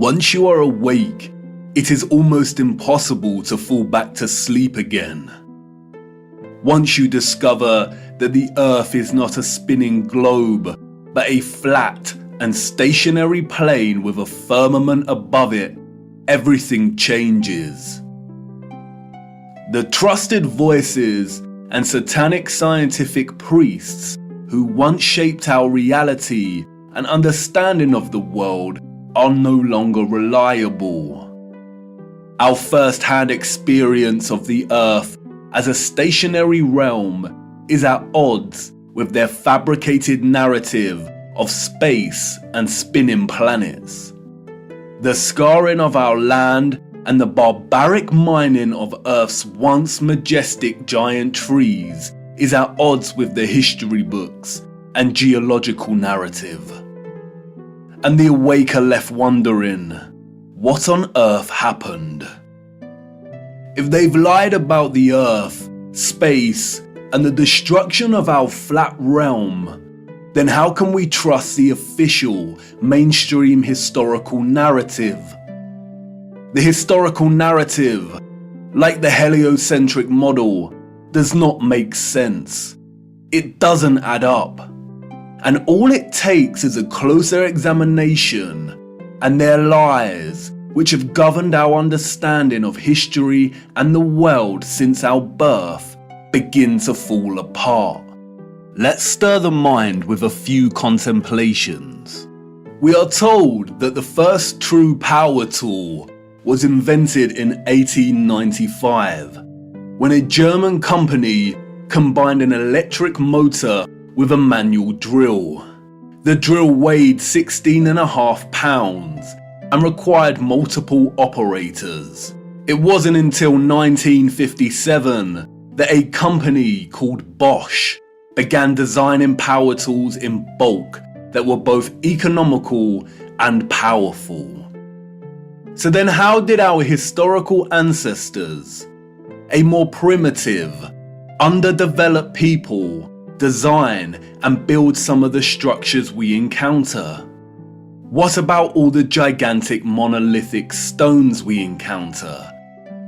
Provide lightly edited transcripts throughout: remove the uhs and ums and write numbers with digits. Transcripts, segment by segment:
Once you are awake, it is almost impossible to fall back to sleep again. Once you discover that the Earth is not a spinning globe, but a flat and stationary plane with a firmament above it, everything changes. The trusted voices and satanic scientific priests who once shaped our reality and understanding of the world are no longer reliable. Our first-hand experience of the Earth as a stationary realm is at odds with their fabricated narrative of space and spinning planets. The scarring of our land and the barbaric mining of Earth's once majestic giant trees is at odds with the history books and geological narrative. And the awake are left wondering, what on earth happened? If they've lied about the Earth, space, and the destruction of our flat realm, then how can we trust the official, mainstream historical narrative? The historical narrative, like the heliocentric model, does not make sense. It doesn't add up. And all it takes is a closer examination, and their lies, which have governed our understanding of history and the world since our birth, begin to fall apart. Let's stir the mind with a few contemplations. We are told that the first true power tool was invented in 1895, when a German company combined an electric motor with a manual drill. The drill weighed 16.5 pounds and required multiple operators. It wasn't until 1957 that a company called Bosch began designing power tools in bulk that were both economical and powerful. So then how did our historical ancestors, a more primitive, underdeveloped people, design and build some of the structures we encounter? What about all the gigantic monolithic stones we encounter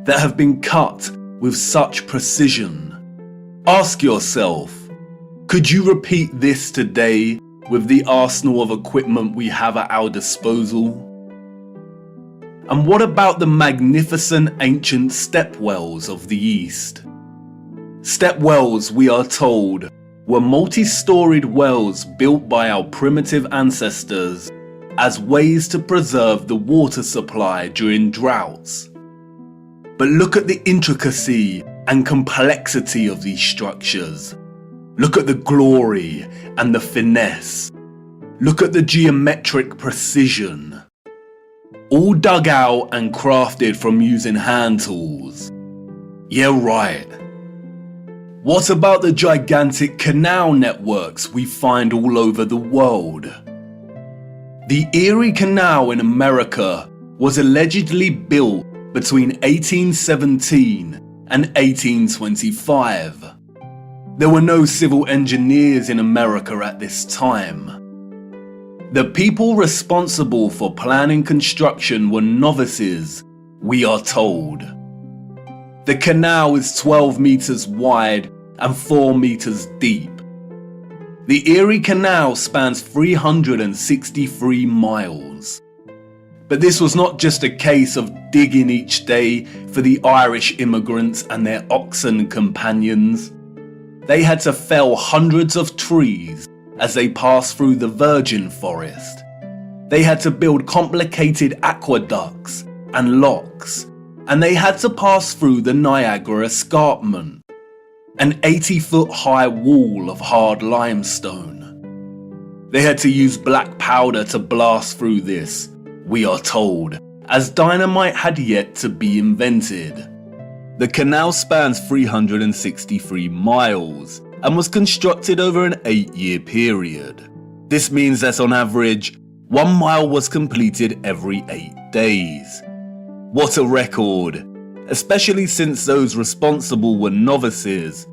that have been cut with such precision? Ask yourself, could you repeat this today with the arsenal of equipment we have at our disposal? And what about the magnificent ancient stepwells of the East? Stepwells, we are told, were multi-storied wells built by our primitive ancestors as ways to preserve the water supply during droughts. But look at the intricacy and complexity of these structures. Look at the glory and the finesse. Look at the geometric precision. All dug out and crafted from using hand tools. Yeah, right. What about the gigantic canal networks we find all over the world? The Erie Canal in America was allegedly built between 1817 and 1825. There were no civil engineers in America at this time. The people responsible for planning construction were novices, we are told. The canal is 12 meters wide and 4 meters deep. The Erie Canal spans 363 miles. But this was not just a case of digging each day for the Irish immigrants and their oxen companions. They had to fell hundreds of trees as they passed through the virgin forest. They had to build complicated aqueducts and locks, and they had to pass through the Niagara Escarpment, an 80-foot high wall of hard limestone. They had to use black powder to blast through this, we are told, as dynamite had yet to be invented. The canal spans 363 miles and was constructed over an 8-year period. This means that on average, 1 mile was completed every 8 days. What a record, especially since those responsible were novices,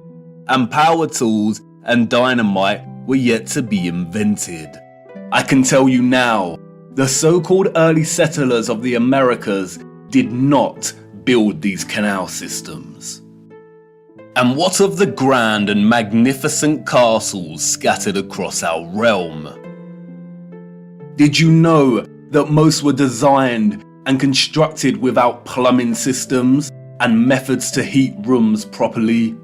and power tools and dynamite were yet to be invented. I can tell you now, The so-called early settlers of the Americas did not build these canal systems. And what of the grand and magnificent castles scattered across our realm? Did you know that most were designed and constructed without plumbing systems and methods to heat rooms properly?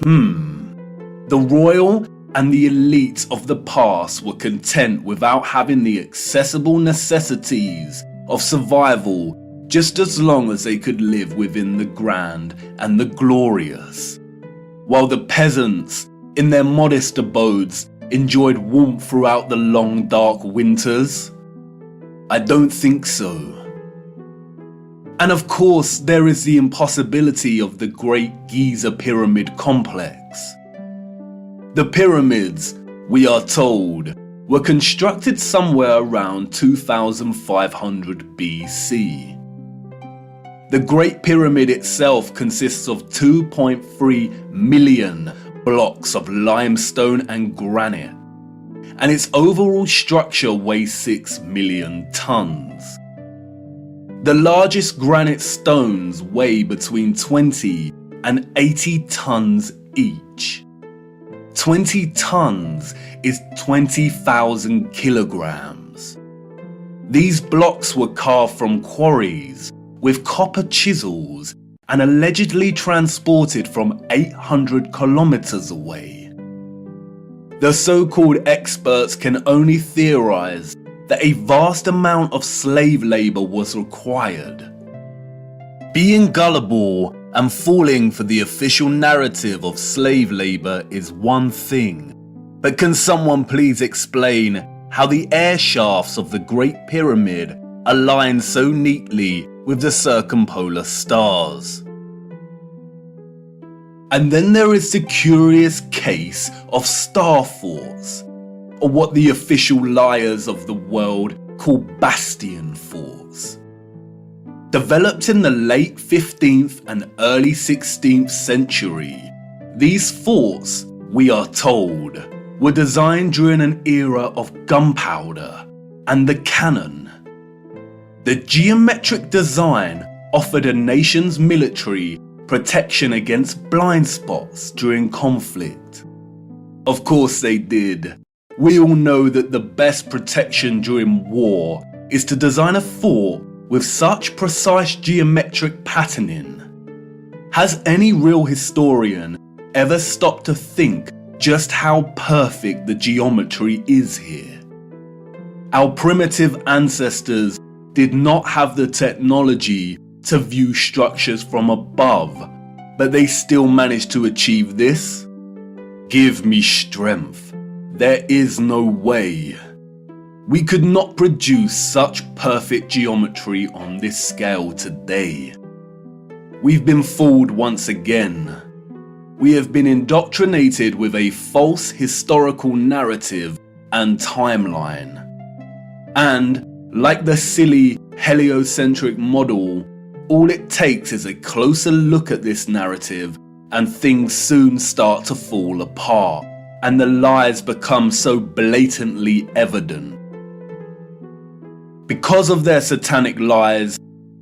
The royal and the elite of the past were content without having the accessible necessities of survival, just as long as they could live within the grand and the glorious, while the peasants, in their modest abodes, enjoyed warmth throughout the long dark winters? I don't think so. And of course, there is the impossibility of the Great Giza Pyramid Complex. The pyramids, we are told, were constructed somewhere around 2500 BC. The Great Pyramid itself consists of 2.3 million blocks of limestone and granite, and its overall structure weighs 6 million tons. The largest granite stones weigh between 20 and 80 tons each. 20 tons is 20,000 kilograms. These blocks were carved from quarries with copper chisels and allegedly transported from 800 kilometers away. The so-called experts can only theorize that a vast amount of slave labor was required. Being gullible and falling for the official narrative of slave labor is one thing, but can someone please explain how the air shafts of the Great Pyramid align so neatly with the circumpolar stars? And then there is the curious case of star forts, or what the official liars of the world call bastion forts. Developed in the late 15th and early 16th century, these forts, we are told, were designed during an era of gunpowder and the cannon. The geometric design offered a nation's military protection against blind spots during conflict. Of course they did. We all know that the best protection during war is to design a fort with such precise geometric patterning. Has any real historian ever stopped to think just how perfect the geometry is here? Our primitive ancestors did not have the technology to view structures from above, but they still managed to achieve this? Give me strength. There is no way. We could not produce such perfect geometry on this scale today. We've been fooled once again. We have been indoctrinated with a false historical narrative and timeline. And, like the silly heliocentric model, all it takes is a closer look at this narrative and things soon start to fall apart, and the lies become so blatantly evident. Because of their satanic lies,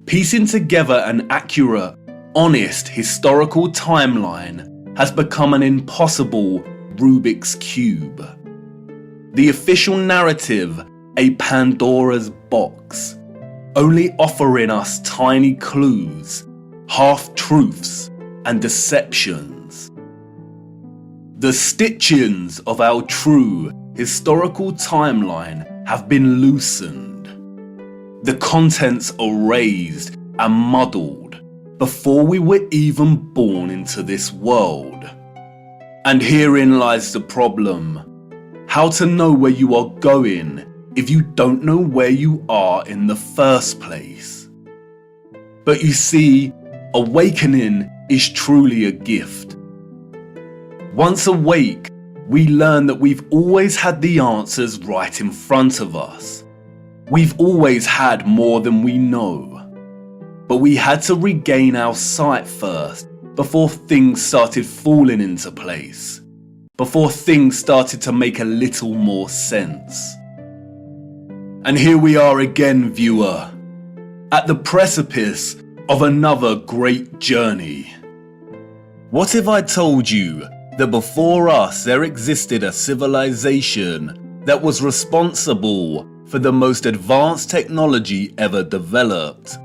piecing together an accurate, honest historical timeline has become an impossible Rubik's Cube. The official narrative, a Pandora's box, only offering us tiny clues, half-truths, and deceptions. The stitchings of our true historical timeline have been loosened. The contents erased and muddled before we were even born into this world. And herein lies the problem. How to know where you are going if you don't know where you are in the first place? But you see, awakening is truly a gift. Once awake, we learn that we've always had the answers right in front of us. We've always had more than we know. But we had to regain our sight first before things started falling into place. Before things started to make a little more sense. And here we are again, viewer, at the precipice of another great journey. What if I told you that before us there existed a civilization that was responsible for the most advanced technology ever developed,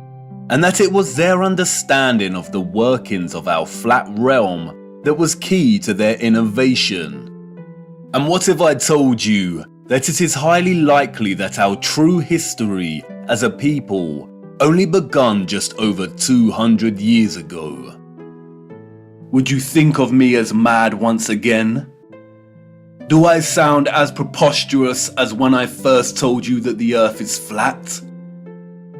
and that it was their understanding of the workings of our flat realm that was key to their innovation? And what if I told you that it is highly likely that our true history as a people only begun just over 200 years ago? Would you think of me as mad once again? Do I sound as preposterous as when I first told you that the earth is flat?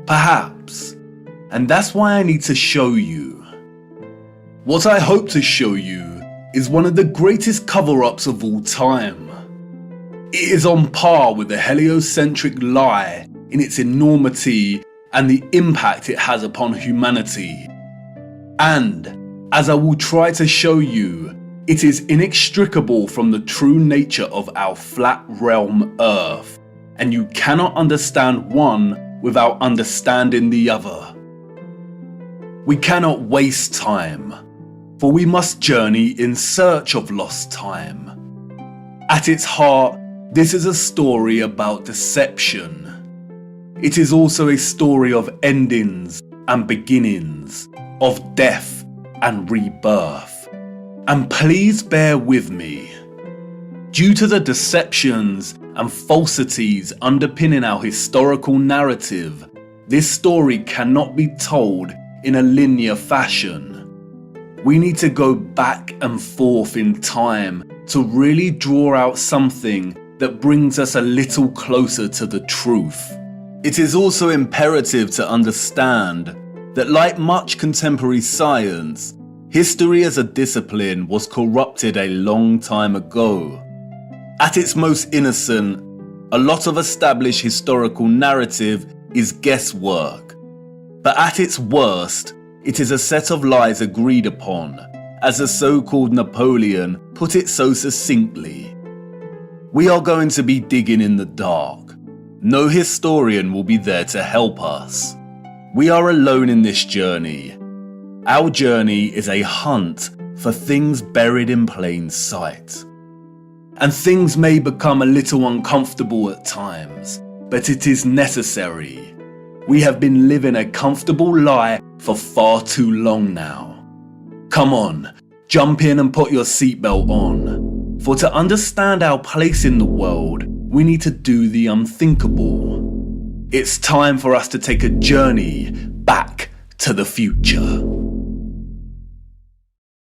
Perhaps, and that's why I need to show you. What I hope to show you is one of the greatest cover-ups of all time. It is on par with the heliocentric lie in its enormity and the impact it has upon humanity. And, as I will try to show you, it is inextricable from the true nature of our flat realm Earth, and you cannot understand one without understanding the other. We cannot waste time, for we must journey in search of lost time. At its heart, this is a story about deception. It is also a story of endings and beginnings, of death and rebirth. And please bear with me. Due to the deceptions and falsities underpinning our historical narrative, this story cannot be told in a linear fashion. We need to go back and forth in time to really draw out something that brings us a little closer to the truth. It is also imperative to understand that, like much contemporary science, history as a discipline was corrupted a long time ago. At its most innocent, a lot of established historical narrative is guesswork. But at its worst, it is a set of lies agreed upon, as the so-called Napoleon put it so succinctly. We are going to be digging in the dark. No historian will be there to help us. We are alone in this journey. Our journey is a hunt for things buried in plain sight. And things may become a little uncomfortable at times, but it is necessary. We have been living a comfortable lie for far too long now. Come on, jump in and put your seatbelt on. For to understand our place in the world, we need to do the unthinkable. It's time for us to take a journey back to the future.